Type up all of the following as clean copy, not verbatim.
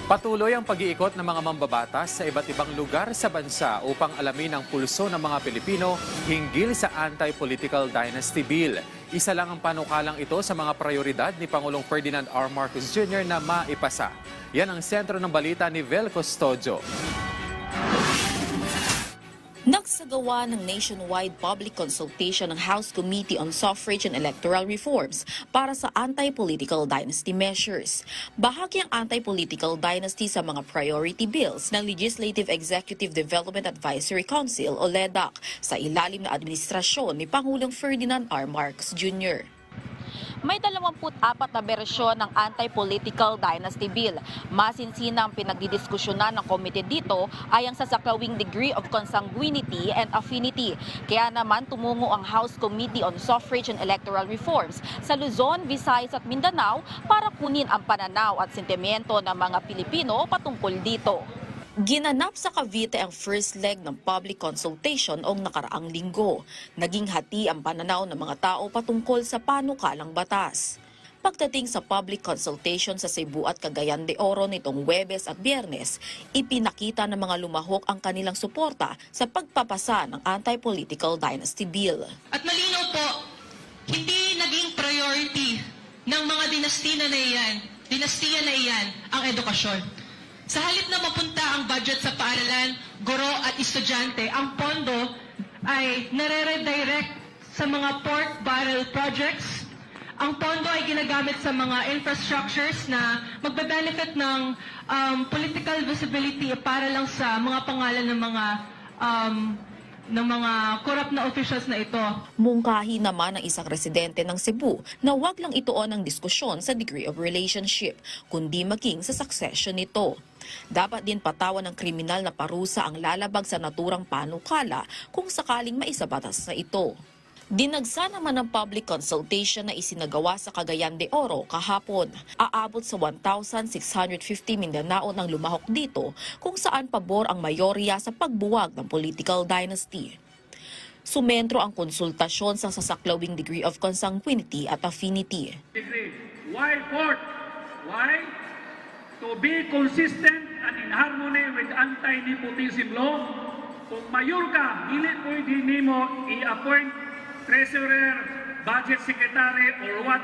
Patuloy ang pag-iikot ng mga mambabatas sa iba't ibang lugar sa bansa upang alamin ang pulso ng mga Pilipino hinggil sa Anti-Political Dynasty Bill. Isa lang ang panukalang ito sa mga prioridad ni Pangulong Ferdinand R. Marcos Jr. na maipasa. Yan ang sentro ng balita ni Vel Custodio. Nagsagawa ng nationwide public consultation ng House Committee on Suffrage and Electoral Reforms para sa anti-political dynasty measures. Bahagi ang anti-political dynasty sa mga priority bills ng Legislative Executive Development Advisory Council o LEDAC sa ilalim na administrasyon ni Pangulong Ferdinand R. Marcos Jr. May 24 na bersyon ng anti-political dynasty bill. Masinsinang pinagdidiskusyonan ng komite dito ay ang sasaklawing degree of consanguinity and affinity. Kaya naman tumungo ang House Committee on Suffrage and Electoral Reforms sa Luzon, Visayas at Mindanao para kunin ang pananaw at sentimento ng mga Pilipino patungkol dito. Ginanap sa Cavite ang first leg ng public consultation noong nakaraang linggo. Naging hati ang pananaw ng mga tao patungkol sa panukalang batas. Pagdating sa public consultation sa Cebu at Cagayan de Oro nitong Huwebes at Biyernes, ipinakita ng mga lumahok ang kanilang suporta sa pagpapasa ng anti-political dynasty bill. At malinaw po, hindi naging priority ng mga dinastiya na iyan ang edukasyon. Sa halip na mapunta ang budget sa paaralan, guro at estudyante, ang pondo ay nare-redirect sa mga pork barrel projects. Ang pondo ay ginagamit sa mga infrastructures na magbe-benefit ng political visibility para lang sa mga pangalan ng mga corrupt na officials na ito. Mungkahi naman ng isang residente ng Cebu na wag lang ituon ang diskusyon sa degree of relationship, kundi maging sa succession nito. Dapat din patawan ng kriminal na parusa ang lalabag sa naturang panukala kung sakaling maisabatas na ito. Dinagsa naman ng public consultation na isinagawa sa Cagayan de Oro kahapon. Aabot sa 1,650 Mindanao ng lumahok dito kung saan pabor ang mayorya sa pagbuwag ng political dynasty. Sumentro ang konsultasyon sa sasaklawing degree of consanguinity at affinity. Why fourth? Why? To be consistent and in harmony with anti-nepotism law, kung mayor ka, dili pwede nimo i-appoint treasurer, budget secretary, or what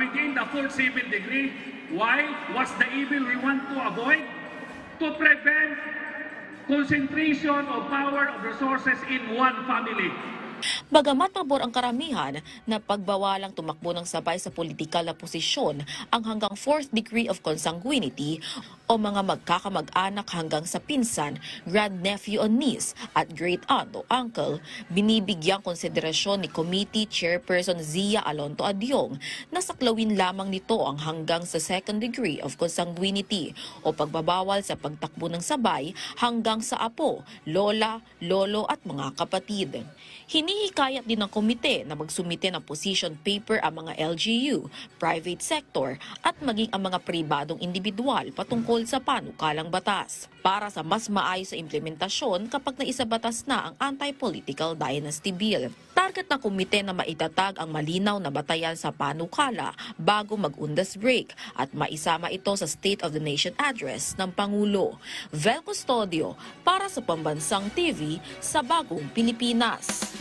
within the full civil degree. Why? What's the evil we want to avoid? To prevent concentration of power of resources in one family. Bagamat pabor ang karamihan na pagbawalang tumakbo ng sabay sa politikal na posisyon ang hanggang 4th degree of consanguinity o mga magkakamag-anak hanggang sa pinsan, grandnephew o niece at great aunt o uncle, binibigyang konsiderasyon ni Committee Chairperson Zia Alonto Adyong na saklawin lamang nito ang hanggang sa 2nd degree of consanguinity o pagbabawal sa pagtakbo ng sabay hanggang sa apo, lola, lolo at mga kapatid. Hinihikayat din ng komite na magsumite ng position paper ang mga LGU, private sector at maging ang mga pribadong individual patungkol sa panukalang batas para sa mas maayos na implementasyon kapag naisabatas na ang anti-political dynasty bill. Target ng komite na maitatag ang malinaw na batayan sa panukala bago mag-undas break at maisama ito sa State of the Nation Address ng Pangulo. Vel Custodio para sa Pambansang TV sa Bagong Pilipinas.